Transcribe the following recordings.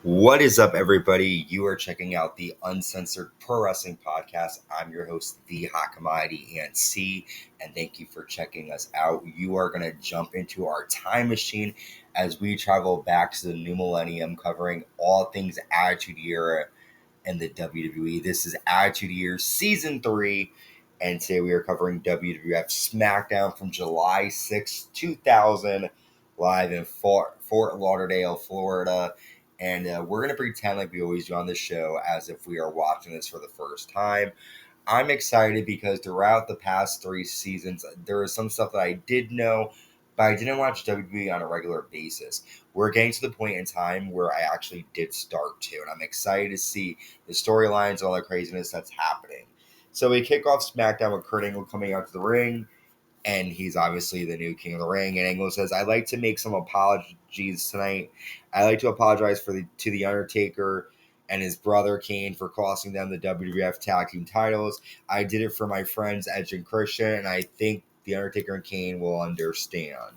What is up, everybody? You are checking out the Uncensored Pro Wrestling Podcast. I'm your host, the Hot Commodity ENC, and thank you for checking us out. You are going to jump into our time machine as we travel back to the new millennium, covering all things Attitude Era and the WWE. This is Attitude Year Season 3, and today we are covering WWF SmackDown from July 6, 2000, live in Fort Lauderdale, Florida. And we're going to pretend like we always do on this show as if we are watching this for the first time. I'm excited because throughout the past 3 seasons, there is some stuff that I did know, but I didn't watch WWE on a regular basis. We're getting to the point in time where I actually did start to, and I'm excited to see the storylines and all the craziness that's happening. So we kick off SmackDown with Kurt Angle coming out to the ring, and he's obviously the new king of the ring. And Angle says, "I'd like to make some apologies tonight. I'd like to apologize to the Undertaker and his brother Kane for costing them the WWF Tag Team titles. I did it for my friends Edge and Christian, and I think the Undertaker and Kane will understand."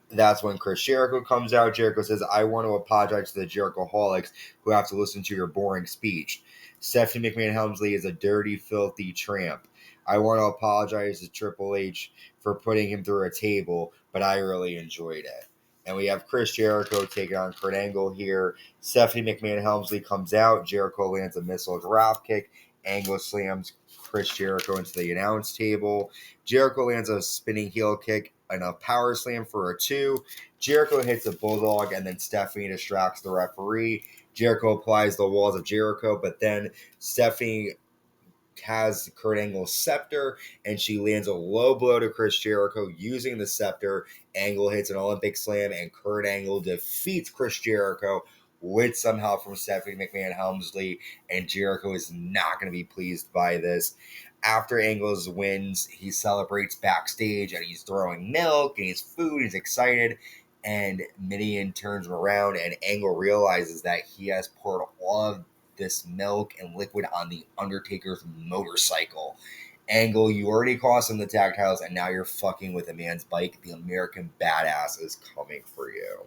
That's when Chris Jericho comes out. Jericho says, "I want to apologize to the Jericho-holics who have to listen to your boring speech. Stephanie McMahon-Helmsley is a dirty, filthy tramp. I want to apologize to Triple H for putting him through a table, but I really enjoyed it." And we have Chris Jericho taking on Kurt Angle here. Stephanie McMahon-Helmsley comes out. Jericho lands a missile dropkick. Angle slams Chris Jericho into the announce table. Jericho lands a spinning heel kick and a power slam for a 2. Jericho hits a bulldog, and then Stephanie distracts the referee. Jericho applies the walls of Jericho, but then Stephanie has Kurt Angle's scepter, and she lands a low blow to Chris Jericho using the scepter. Angle hits an Olympic slam, and Kurt Angle defeats Chris Jericho with some help from Stephanie McMahon-Helmsley, and Jericho is not going to be pleased by this. After Angle's wins, he celebrates backstage, and he's throwing milk, and he's food, he's excited, and Mideon turns him around, and Angle realizes that he has poured all of this milk and liquid on the Undertaker's motorcycle. Angle, you already cost him the tag titles, and now you're fucking with a man's bike. The American Badass is coming for you.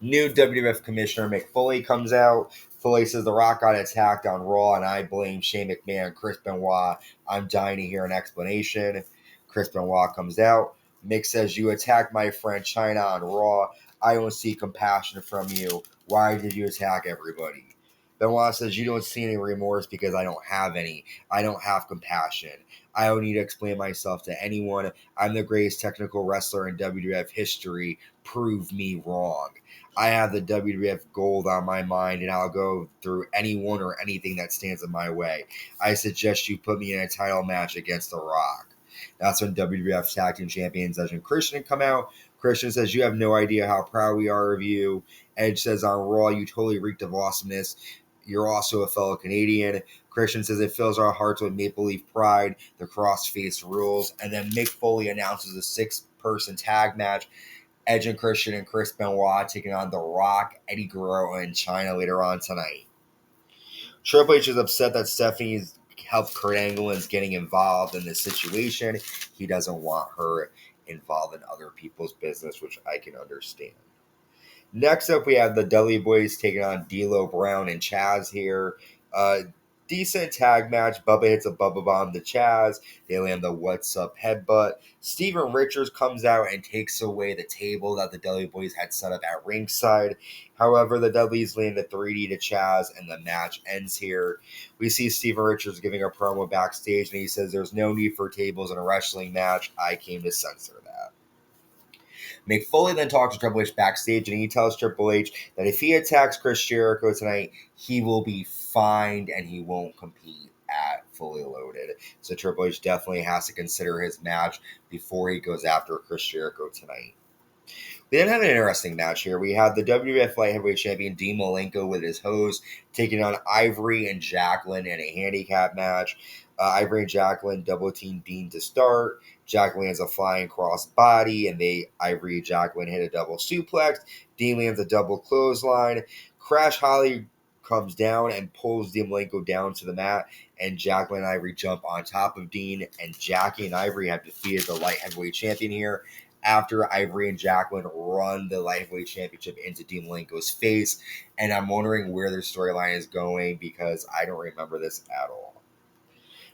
New WWF Commissioner Mick Foley comes out. Foley says The Rock got attacked on Raw, and I blame Shane McMahon and Chris Benoit. I'm dying to hear an explanation. Chris Benoit comes out. Mick says, "You attacked my friend Chyna on Raw. I don't see compassion from you. Why did you attack everybody?" Benoit says, "You don't see any remorse because I don't have any. I don't have compassion. I don't need to explain myself to anyone. I'm the greatest technical wrestler in WWF history. Prove me wrong. I have the WWF gold on my mind, and I'll go through anyone or anything that stands in my way. I suggest you put me in a title match against The Rock." That's when WWF Tag Team Champions Edge and Christian come out. Christian says, "You have no idea how proud we are of you." Edge says, "On Raw, you totally reeked of awesomeness. You're also a fellow Canadian." Christian says, "It fills our hearts with Maple Leaf pride. The cross-face rules." And then Mick Foley announces a 6-person tag match. Edge and Christian and Chris Benoit taking on The Rock, Eddie Guerrero, and Chyna later on tonight. Triple H is upset that Stephanie's helped Kurt Angle and is getting involved in this situation. He doesn't want her involved in other people's business, which I can understand. Next up, we have the Dudley Boyz taking on D'Lo Brown and Chaz here. Decent tag match. Bubba hits a Bubba Bomb to Chaz. They land the What's Up headbutt. Steven Richards comes out and takes away the table that the Dudley Boyz had set up at ringside. However, the Dudleys land a 3D to Chaz, and the match ends here. We see Steven Richards giving a promo backstage, and he says, "There's no need for tables in a wrestling match. I came to censor that." Mick Foley then talks to Triple H backstage, and he tells Triple H that if he attacks Chris Jericho tonight, he will be fined and he won't compete at Fully Loaded. So Triple H definitely has to consider his match before he goes after Chris Jericho tonight. We then have an interesting match here. We have the WWF Light Heavyweight Champion Dean Malenko with his host taking on Ivory and Jacqueline in a handicap match. Ivory and Jacqueline double team Dean to start. Jacqueline lands a flying cross body, and Ivory and Jacqueline hit a double suplex. Dean lands a double clothesline. Crash Holly comes down and pulls Dean Malenko down to the mat, and Jacqueline and Ivory jump on top of Dean, and Jackie and Ivory have defeated the light heavyweight champion here. after Ivory and Jacqueline run the Lightweight Championship into Dean Malenko's face. And I'm wondering where their storyline is going because I don't remember this at all.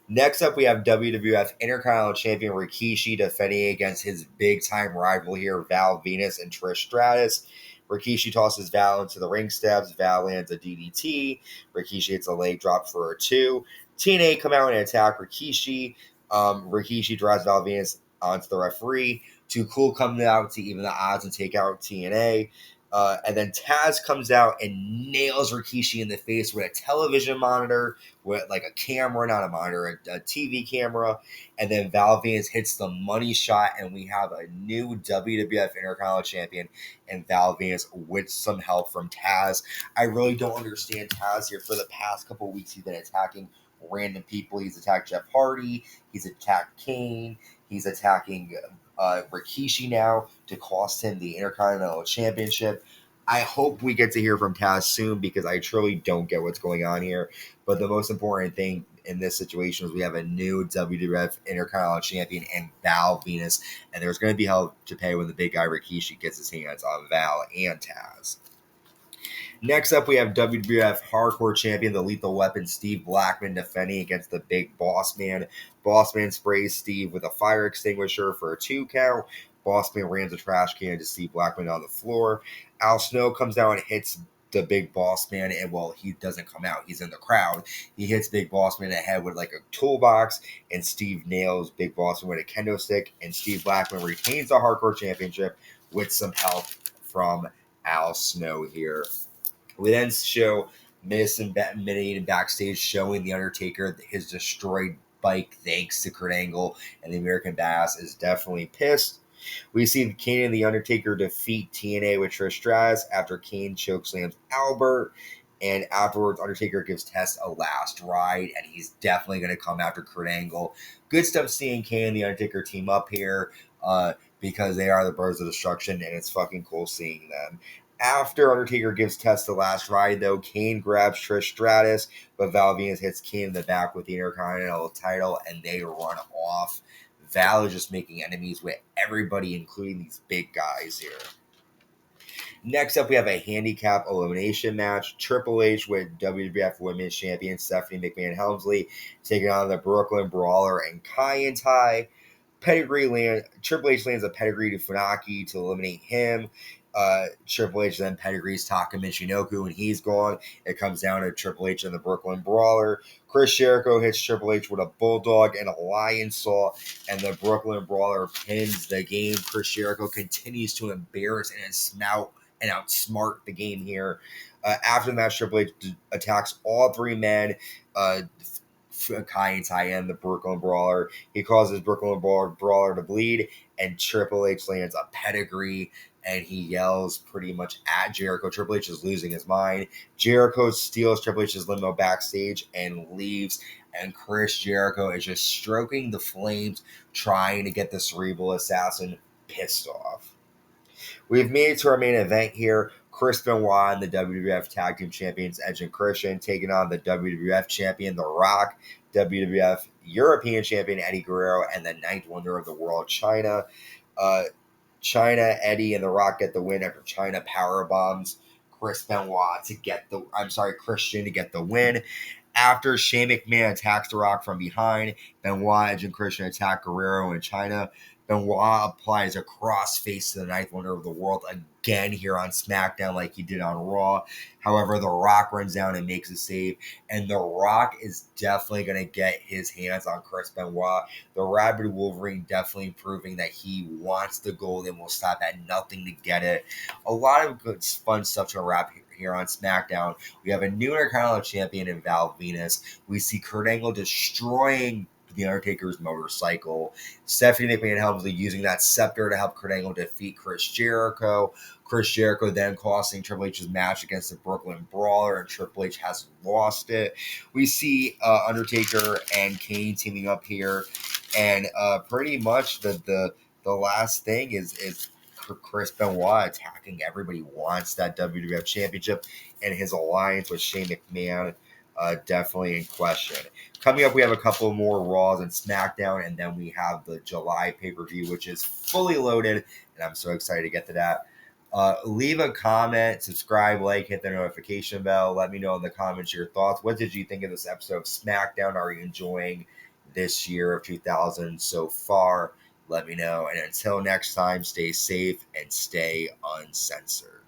Next up, we have WWF Intercontinental Champion Rikishi defending against his big-time rival here, Val Venis and Trish Stratus. Rikishi tosses Val into the ring steps. Val lands a DDT. Rikishi hits a leg drop for a 2. TNA come out and attack Rikishi. Rikishi drives Val Venis onto the referee. Too Cool comes out to even the odds and take out TNA. And then Tazz comes out and nails Rikishi in the face with a television monitor, with like a camera, not a monitor, a TV camera. And then Val Venis hits the money shot, and we have a new WWF Intercontinental Champion and Val Venis with some help from Tazz. I really don't understand Tazz here. For the past couple of weeks, he's been attacking random people. He's attacked Jeff Hardy. He's attacked Kane. He's attacking Rikishi now to cost him the Intercontinental Championship. I hope we get to hear from Tazz soon because I truly don't get what's going on here. But the most important thing in this situation is we have a new WWF Intercontinental Champion and Val Venis, and there's going to be hell to pay when the big guy Rikishi gets his hands on Val and Tazz. Next up, we have WWF Hardcore Champion, the Lethal Weapon, Steve Blackman, defending against the Big Boss Man. Boss Man sprays Steve with a fire extinguisher for a 2 count. Boss Man rams a trash can to Steve Blackman on the floor. Al Snow comes out and hits the Big Boss Man, and well, he doesn't come out. He's in the crowd. He hits Big Boss Man in the head with like a toolbox, and Steve nails Big Boss Man with a kendo stick, and Steve Blackman retains the Hardcore Championship with some help from Al Snow here. We then show Miz and Minnie backstage showing The Undertaker his destroyed bike thanks to Kurt Angle, and the American Badass is definitely pissed. We see Kane and The Undertaker defeat TNA with Trish Stratus after Kane chokeslams Albert, and afterwards Undertaker gives Test a last ride, and he's definitely going to come after Kurt Angle. Good stuff seeing Kane and The Undertaker team up here because they are the Birds of Destruction, and it's fucking cool seeing them. After Undertaker gives Test the last ride, though, Kane grabs Trish Stratus, but Val Venis hits Kane in the back with the Intercontinental title, and they run off. Val is just making enemies with everybody, including these big guys here. Next up, we have a handicap elimination match. Triple H with WWF Women's Champion Stephanie McMahon-Helmsley taking on the Brooklyn Brawler and Kai and Tai. Triple H lands a pedigree to Funaki to eliminate him. Triple H then pedigrees Taka Michinoku and he's gone. It comes down to Triple H and the Brooklyn Brawler. Chris Jericho hits Triple H with a bulldog and a lion saw, and the Brooklyn Brawler pins the game. Chris Jericho continues to embarrass and outsmart the game here. After the match, Triple H attacks all 3 men, Kai and Tai and the Brooklyn Brawler. He causes Brooklyn Brawler to bleed, and Triple H lands a pedigree, and he yells pretty much at Jericho. Triple H is losing his mind. Jericho steals Triple H's limo backstage and leaves, and Chris Jericho is just stroking the flames, trying to get the Cerebral Assassin pissed off. We've made it to our main event here. Chris Benoit and the WWF Tag Team Champions Edge and Christian taking on the WWF Champion The Rock, WWF European Champion Eddie Guerrero, and the Ninth Wonder of the World, Chyna. Chyna, Eddie, and The Rock get the win after Chyna power bombs Christian to get the win. After Shane McMahon attacks The Rock from behind, Benoit, Edge, and Christian attack Guerrero and Chyna. Benoit applies a crossface to the Ninth Wonder of the World again here on SmackDown like he did on Raw. However, The Rock runs down and makes a save, and The Rock is definitely going to get his hands on Chris Benoit. The Rabid Wolverine definitely proving that he wants the gold and will stop at nothing to get it. A lot of good, fun stuff to wrap here on SmackDown. We have a new Intercontinental Champion in Val Venis. We see Kurt Angle destroying The Undertaker's motorcycle. Stephanie McMahon-Helmsley using that scepter to help Kurt Angle defeat Chris Jericho. Chris Jericho then costing Triple H's match against the Brooklyn Brawler, and Triple H has lost it. We see Undertaker and Kane teaming up here, and pretty much the last thing is Chris Benoit attacking everybody. Wants that WWF Championship and his alliance with Shane McMahon. definitely in question. Coming up, we have a couple more Raws and SmackDown, and then we have the July pay-per-view, which is fully loaded, and I'm so excited to get to that. Leave a comment, subscribe, like, hit the notification bell. Let me know in the comments your thoughts. What did you think of this episode of SmackDown? Are you enjoying this year of 2000 so far? Let me know. And until next time, stay safe and stay uncensored.